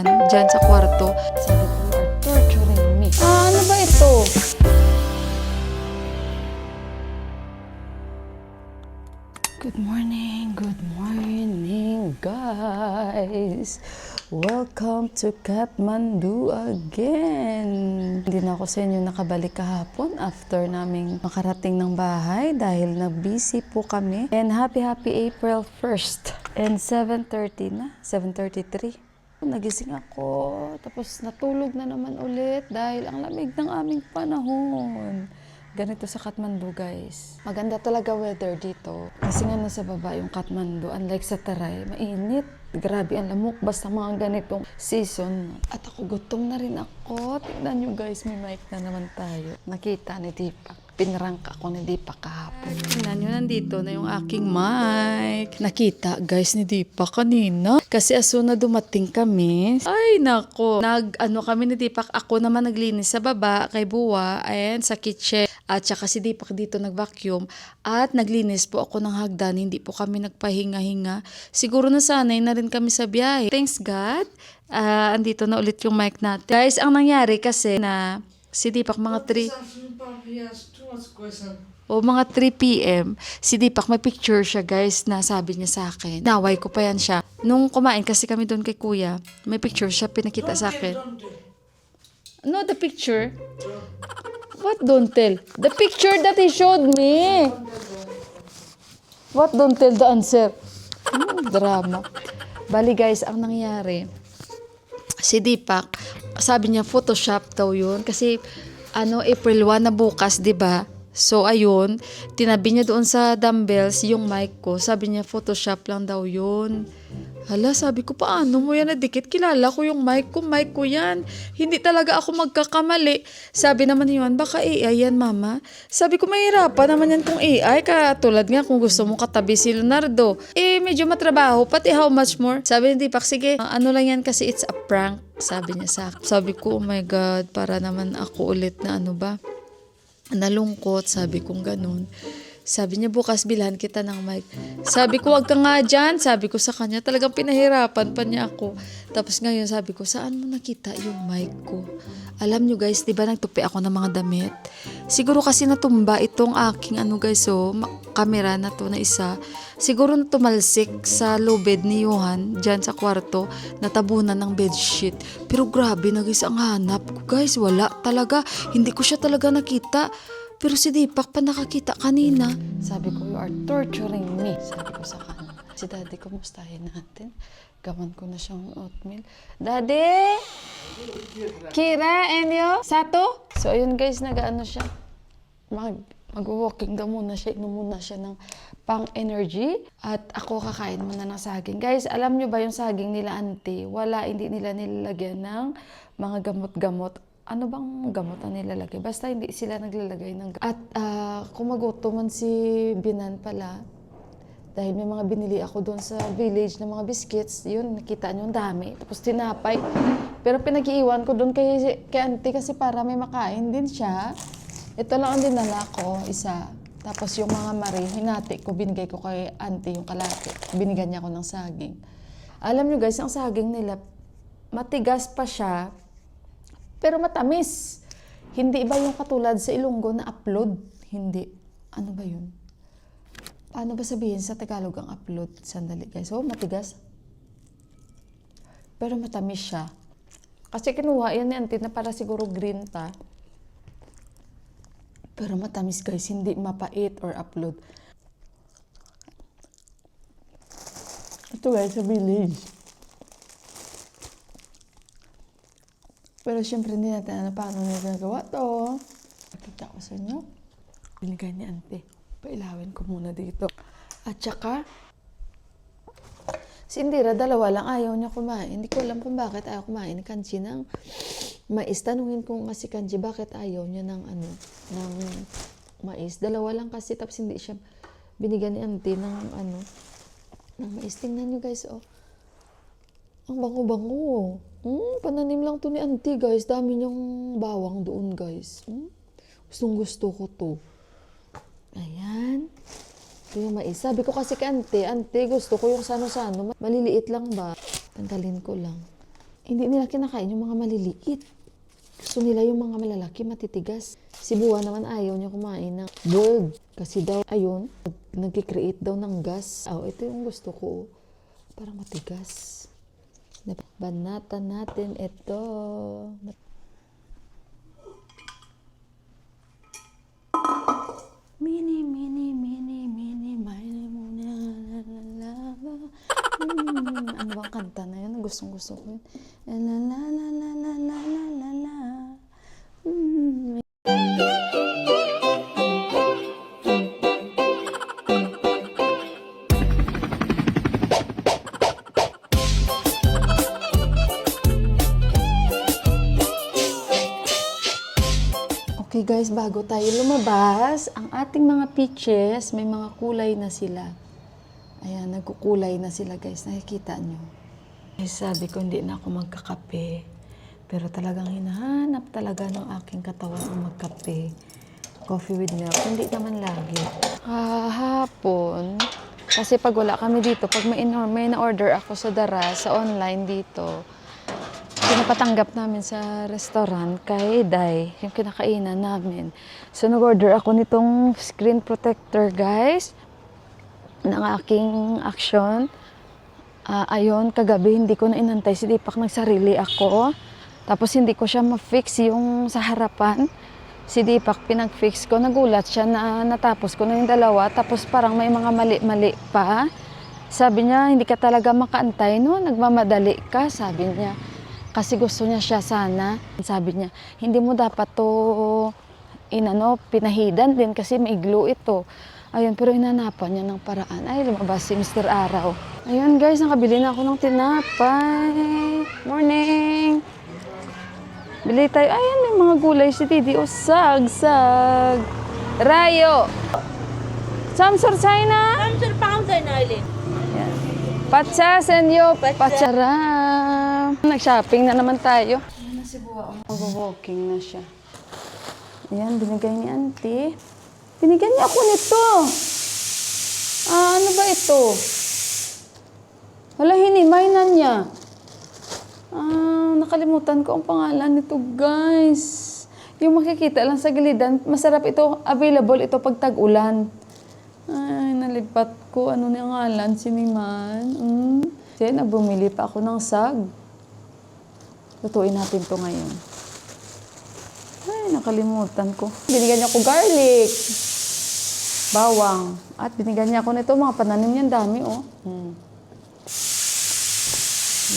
Diyan sa kwarto. Sabi ko, you are torturing me. Ano ba ito? Good morning, guys. Welcome to Kathmandu again. Hindi na ako sa inyo nakabalik kahapon after naming makarating ng bahay dahil na-busy po kami. And happy April 1st. And 7:30 na, 7:33. Nagising ako, tapos natulog na naman ulit dahil ang lamig ng aming panahon. Ganito sa Kathmandu, guys. Maganda talaga weather dito. Kasi nga nasa baba yung Kathmandu. Unlike sa Taray, mainit. Grabe ang lamok. Basta mga ganitong season. At ako, gutom na rin ako. Tignan nyo, guys, may mic na naman tayo. Nakita ni Deepak. Pinrank ako ni Deepak kahapon. Tignan nyo, nandito na yung aking mic. Nakita, guys, ni Deepak kanina. Kasi as soon na dumating kami, ay nako, kami ni Deepak. Ako naman naglinis sa baba, kay Buwa, and sa kitchen. At saka si Deepak dito nag-vacuum. At naglinis po ako ng hagdan. Hindi po kami nagpahinga-hinga. Siguro nasanay na rin kami sa biyahe. Thanks God. Andito na ulit yung mic natin. Guys, ang nangyari kasi na si Deepak mga 3 p.m. Si Deepak may picture siya, guys, na sabi niya sa akin. Naway ko pa yan siya. Nung kumain kasi kami doon kay Kuya, may picture siya pinakita sa akin. No, the picture. What don't tell? The picture that he showed me. What don't tell the answer? Drama. Bali, guys, ang nangyari, si Deepak, sabi niya Photoshop daw yun. Kasi, April 1 na bukas, di ba? So, ayun, tinabi niya doon sa dumbbells yung mic ko. Sabi niya, Photoshop lang daw yun. Hala, sabi ko, paano mo yan nadikit? Kilala ko yung mic ko yan. Hindi talaga ako magkakamali. Sabi naman yun, baka AI yan, mama. Sabi ko, mahirapan naman yan kung AI. Katulad nga kung gusto mo katabi si Leonardo. Medyo matrabaho, pati how much more? Sabi ni Deepak, sige, ano lang yan kasi it's a prank. Sabi niya sa akin. Sabi ko, oh my God, para naman ako ulit na nalungkot, sabi kong ganun. Sabi niya, bukas bilhan kita ng mic. Sabi ko, wag ka nga dyan. Sabi ko sa kanya, talagang pinahirapan pa niya ako. Tapos ngayon, sabi ko, saan mo nakita yung mic ko? Alam nyo, guys, di ba nagtupi ako ng mga damit? Siguro kasi natumba itong aking camera na to na isa. Siguro tumalsik sa lobed ni Johan, dyan sa kwarto, natabunan ng bedsheet. Pero grabe na, guys, ang hanap ko, guys. Wala talaga. Hindi ko siya talaga nakita. Pero si Deepak pa nakakita kanina. Sabi ko, you are torturing me. Sabi ko sa kanya. Si Daddy, kumustahin natin. Gawan ko na siyang oatmeal. Daddy! Kira, Enyo? Sato? So, ayun, guys, nag-ano siya. Mag-walking daw muna siya. Inom muna siya ng pang-energy. At ako kakain muna ng saging. Guys, alam nyo ba yung saging nila, auntie? Hindi nila nilalagyan ng mga gamot-gamot. Ano bang gamot ang nilalagay? Basta hindi sila naglalagay ng gamot. At kung magutom man si Binan pala, dahil may mga binili ako doon sa village ng mga biscuits, yun, nakita nyo, ang dami. Tapos tinapay. Pero pinag-iiwan ko doon kay auntie kasi para may makain din siya. Ito lang ang dinala ko, isa. Tapos yung mga mari, hinati ko, binigay ko kay auntie yung kalaki. Binigyan niya ako ng saging. Alam nyo, guys, ang saging nila, matigas pa siya, pero matamis. Hindi ba yung katulad sa Ilonggo na upload? Hindi. Ano ba yun? Paano ba sabihin sa Tagalog ang upload? Sandali, guys. Matigas. Pero matamis siya. Kasi kinuha yan ni auntie na para siguro green pa. Pero matamis, guys. Hindi mapait or upload. Ito, guys, sa village. Pero syempre hindi natin paano nila nagawa to. Nakita ko sa inyo. Binigay ni auntie. Pailawin ko muna dito. At saka, si Indira, dalawa lang ayaw niya kumain. Hindi ko alam kung bakit ayaw kumain ni Kanji ng mais. Tanungin ko nga si Kanji, bakit ayaw niya ng mais. Dalawa lang kasi, tapos hindi siya binigyan ni auntie ng mais. Tingnan niyo, guys, oh. Ang bango-bango. Pananim lang to ni auntie, guys. Dami niyang bawang doon, guys. Gustong-gusto ko to. Ayan. Ito yung mais. Sabi ko kasi kay auntie, gusto ko yung sano-sano. Maliliit lang ba? Tanggalin ko lang. Hindi nila kinakain yung mga maliliit. Gusto nila yung mga malalaki, matitigas. Si Buwa naman ayaw niya kumain ng boiled. Kasi daw, ayun, nag-create daw ng gas. Oh, ito yung gusto ko. Parang matigas. Banatan natin ito. Mini, mini, mini, mini, mini, muna, la, la, la, la. Ano bang kanta na yun? Gustong-gusto ko yun. La, la, la, la, la, la, la, la, la. Okay guys, bago tayo lumabas, ang ating mga peaches, may mga kulay na sila. Ayan, nagkukulay na sila guys. Nakikita nyo. Sabi ko, hindi na ako magkakape. Pero talagang hinahanap talaga ng aking katawan ang magkape. Coffee with milk. Hindi naman lagi. Hapon, kasi pag wala kami dito, pag may na-order ako sa Dara, sa online dito, pinapatanggap namin sa restaurant kay Day, yung kinakainan namin. So, nag-order ako nitong screen protector, guys, ng aking action. Ayun, kagabi hindi ko na inantay si Deepak, nagsarili ako. Tapos hindi ko siya ma-fix yung sa harapan. Si Deepak pinag-fix ko, nagulat siya na natapos ko na yung dalawa. Tapos parang may mga mali-mali pa. Sabi niya, hindi ka talaga makaantay, no? Nagmamadali ka, sabi niya. Kasi gusto niya siya sana. Sabi niya, hindi mo dapat to pinahidan din kasi may glue ito. Ayun, pero inanapan niya ng paraan. Ay, lumabas si Mr. Araw. Ayun guys, nakabili na ako ng tinapay. Morning! Bili tayo. Ayan, may mga gulay si Didi. O, sag. Rayo! Samsur China? Samsur pang China Island. Yan. Patsas and yo, patsara. Nag-shopping na naman tayo. Ayan na si Buwa. Mag-walking na siya. Ayan, binigay ni Auntie. Binigyan niya ako nito. Ano ba ito? Wala, hinimay na niya. Nakalimutan ko ang pangalan nito, guys. Yung makikita lang sa gilidan, masarap ito. Available ito pag tag-ulan. Ay, nalipat ko. Ano na yung ngalan? Siniman. Kasi bumili pa ako ng sag. Lutuin natin to ngayon. Ay, nakalimutan ko. Binigyan niya ako garlic. Bawang. At binigyan niya ako nito. Mga pananim niyan, dami, oh.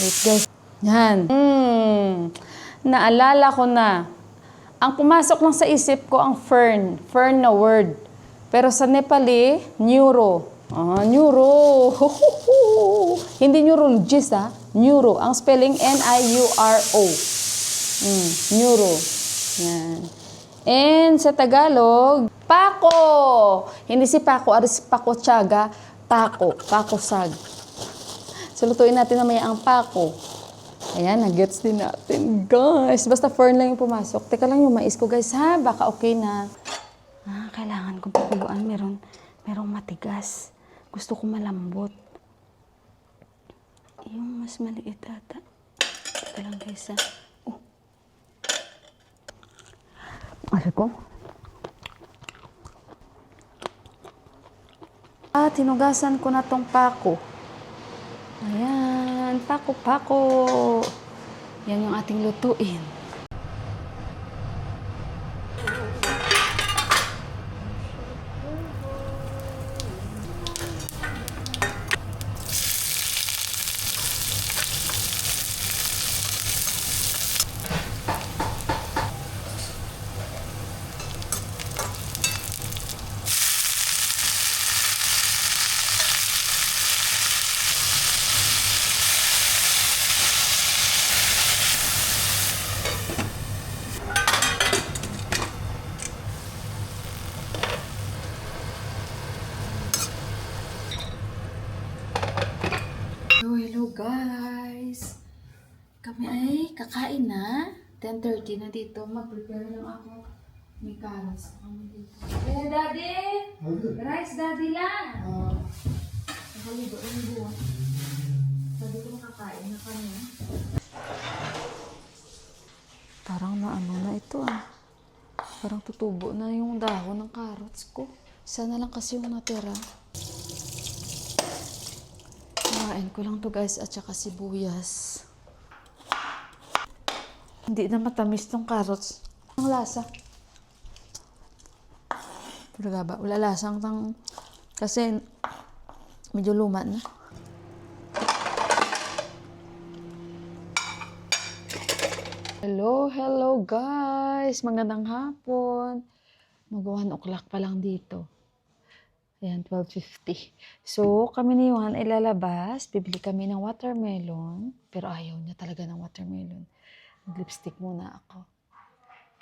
Wait, guys. Yan. Naalala ko na. Ang pumasok lang sa isip ko ang fern. Fern na word. Pero sa Nepali, neuro. Neuro. Hindi neurologist, Neuro. Ang spelling N-I-U-R-O. Neuro. Yan. And sa Tagalog, Pako. Hindi si Pako, aris Pako Tiyaga. Pako. Pako sag. So, lutuin natin namaya ang Pako. Ayan, nag-gets din natin, guys. Basta fern lang yung pumasok. Teka lang yung mais ko, guys, ha? Baka okay na. Kailangan kong pakuluan. Merong matigas. Gusto ko malambot. Yung mas maliit ata. Teka lang, guys, ha? Ano ko? Tinugasan ko na tong pako. Ayan, pako. Yan yung ating lutuin. Hello guys! Kami ay kakain na. 10:30 na dito. Mag-prepare lang ako. May carrots kami dito. Daddy! Rice, Daddy lang! Nakaligo yung buwan. Sabi ko makakain na kami. Parang naano na ito ah. Parang tutubo na yung dahon ng carrots ko. Isa na lang kasi yung natira. Kumain ko lang to guys at saka sibuyas. Hindi na matamis tong carrots. Ang lasa. Talaga ba? Wala lasang tang... Kasi medyo luma na. Hello guys! Magandang hapon. Mag 1 o'clock pa lang dito. Ayan, 12:50. So, kami ni Juan ay lalabas. Bibili kami ng watermelon. Pero ayaw niya talaga ng watermelon. Mag-lipstick muna ako.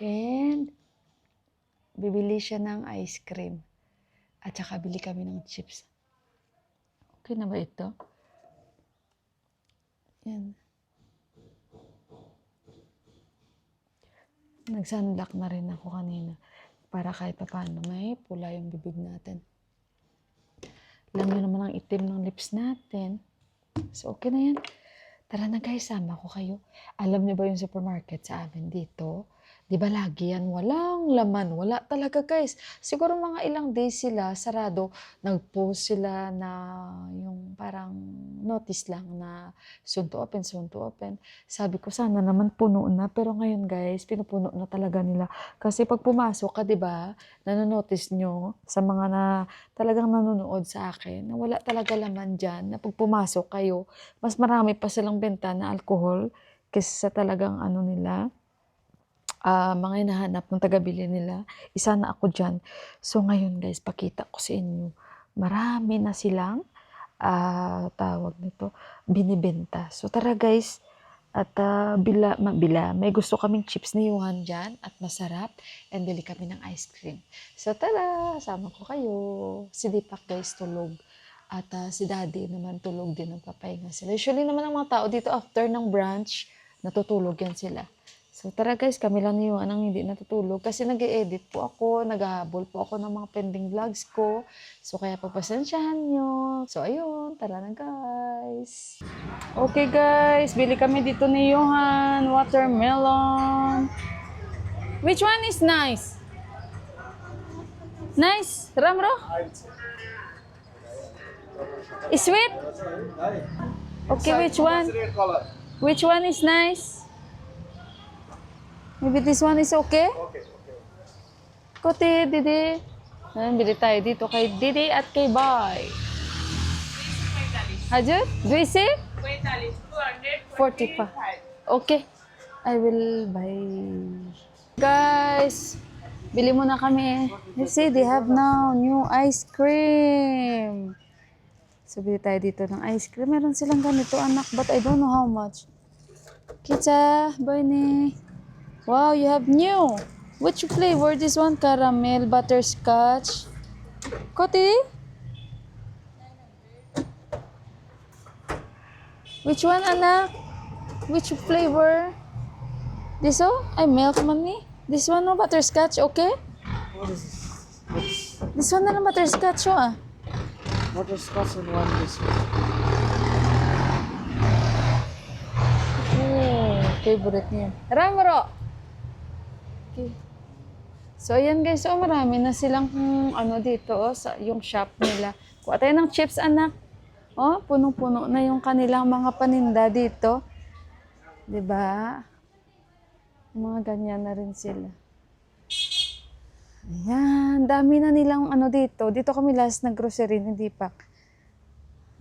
And, bibili siya ng ice cream. At saka bili kami ng chips. Okay na ba ito? Yan. Nag-sunblock na rin ako kanina. Para kahit pa paano may pula yung bibig natin. Alam niyo naman ang itim ng lips natin. So, okay na yan. Tara na guys, sama ko kayo. Alam niyo ba yung supermarket sa amin dito? Di ba lagi yan? Walang laman. Wala talaga guys. Siguro mga ilang days sila sarado. Nag-post sila na yung parang notice lang na soon to open, soon to open. Sabi ko sana naman puno na. Pero ngayon guys, pinupuno na talaga nila. Kasi pag pumasok ka, di ba, nanonotice nyo sa mga na talagang nanonood sa akin na wala talaga laman dyan. Na pag pumasok kayo, mas marami pa silang benta na alcohol kaysa sa talagang ano nila. Mga hinahanap ng taga-bili nila. Isa na ako dyan. So ngayon guys, pakita ko sa inyo. Marami na silang tawag nito, binibenta. So tara guys, at bila, may gusto kaming chips ni Johan dyan at masarap. And bili kami ng ice cream. So tara, sama ko kayo. Si Deepak guys tulog. At si Daddy naman tulog din, nagpapahinga sila. Usually naman ang mga tao dito after ng brunch, natutulog yan sila. So tara guys, kami lang yung anang hindi natutulog kasi nag-e-edit po ako, naghahabol po ako ng mga pending vlogs ko. So kaya pagpasensyahan nyo. So ayun, tara na guys. Okay guys, bili kami dito ni Johan, watermelon. Which one is nice? Nice, Ramro? Is sweet? Okay, which one? Which one is nice? Maybe this one is okay? Okay. Kote, Didi. Bili tayo dito kay Didi at kay Boy. Hajur? 245. Okay. I will buy. Guys, bili muna kami. You see, they have now new ice cream. So, bili tayo dito ng ice cream. Meron silang ganito, anak, but I don't know how much. Kita, boy ni. Wow, you have new. Which flavor? This one, caramel, butterscotch. Koti? Which one, anak? Which flavor? This one? Ay, milk, mami. This one, no, butterscotch, okay? This one na lang butterscotch, oh, Butterscotch and one this one. Oh, favorite niya. Ramro! Okay. So, ayan guys. So, marami na silang ano dito, sa yung shop nila. Kuha tayo ng chips, anak. Oh, punong-puno na yung kanilang mga paninda dito. 'Di ba? Mga ganyan na rin sila. Ayan, dami na nilang ano dito. Dito kami last nag-grocery ni Deepak.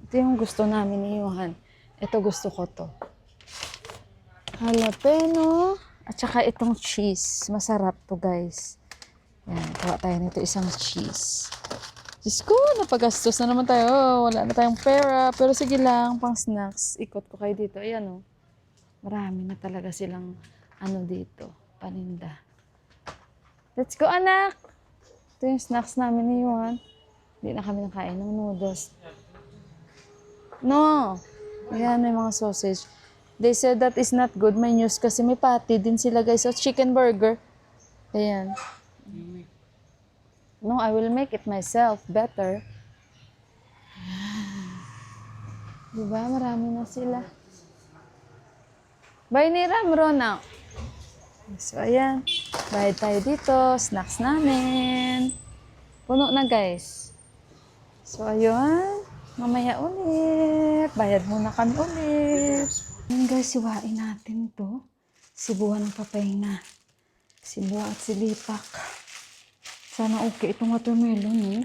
Ito yung gusto namin ni Johan. Ito gusto ko to. Jalapeno. At saka itong cheese. Masarap to guys. Yan, kuha tayo nito isang cheese. Diyos ko, napagastos na naman tayo. Wala na tayong pera. Pero sige lang, pang snacks. Ikot ko kayo dito. Ayan o. Marami na talaga silang ano dito. Paninda. Let's go anak! Ito yung snacks namin ni Juan. Hindi na kami nakain ng noodles. No! Ayan, may mga sausage. They said that is not good. May news kasi may patty din sila guys. So, chicken burger. Ayan. No, I will make it myself. Better. Diba? Marami na sila. Bye ni Ram, Rona. So, ayan. Bayad tayo dito. Snacks namin. Puno na, guys. So, ayun. Mamaya ulit. Bayad muna kami ulit. Ayan, guys. Siwain natin to. Sibuan ng papahinga. Sibuan at silipak. Sana okay itong watermelon, eh.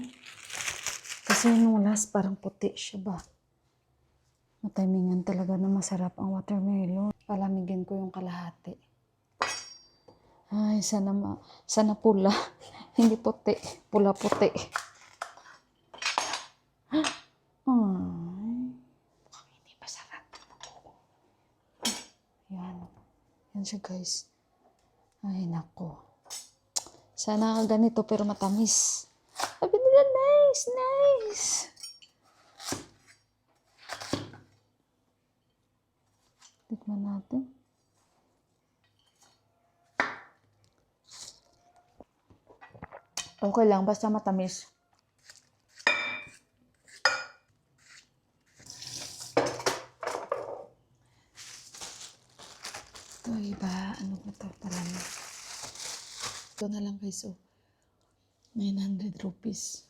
Kasi nung last, parang puti siya ba? Matimingan talaga na masarap ang watermelon. Palamigin ko yung kalahati. Ay, sana pula. Hindi puti. Pula puti. Ay, mukhang hindi masarap. Yan. Yan siya, guys. Ay, nako. Sana ganito pero matamis. Sabi nila, nice, nice. Tikman natin. Okay lang, basta matamis. Ito iba, ano ba ito pala? Ito na lang guys, oh. 900 rupees.